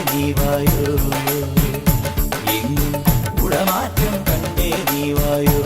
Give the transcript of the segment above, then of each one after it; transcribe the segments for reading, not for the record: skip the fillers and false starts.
நீவாயோ எங்கும் குடமாற்றம் கண்டே நீவாயோ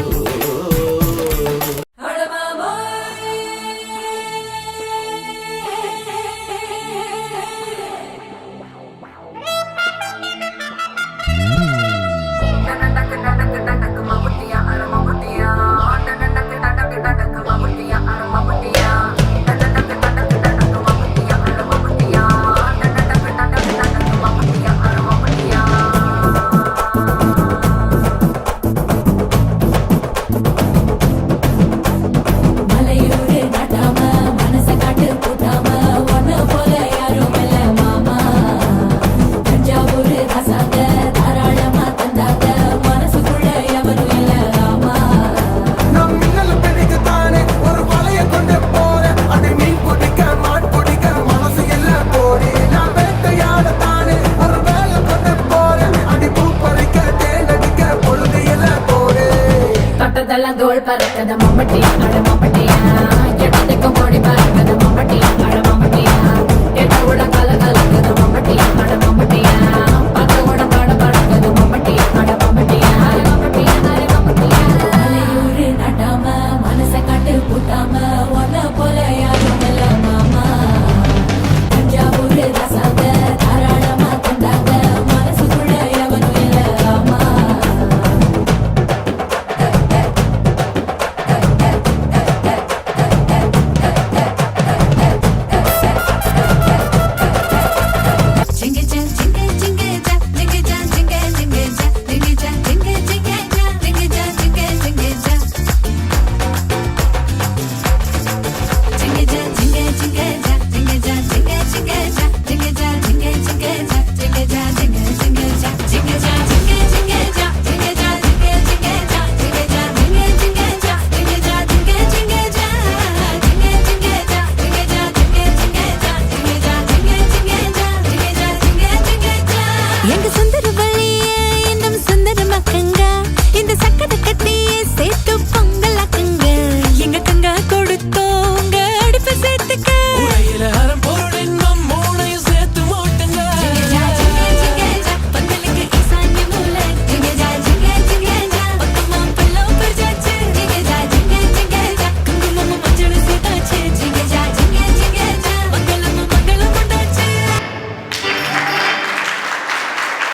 தோல் பறக்கத மம்பட்டி அட மம்பட்டியா எட்டத்துக்கும் கோடி பறக்கத மம்பட்டி அட மம்பட்டியா எட்ட கூட கல கலக்கத மம்பட்டி அட மம்பட்டியா பத்த கூட பாட பறக்கத மம்பட்டி அட மம்பட்டியா மம்பட்டியா மம்பட்டியா மலையூரு நட்டாம மனச காட்டு கூட்டாம ஒன்ன போல யாரும் இல்ல மாமா தஞ்சாவூர் ரசாங்க தாராளமா தந்தாங்க மனசுக்குள்ள எவனும் இல்ல ஆமா எங்க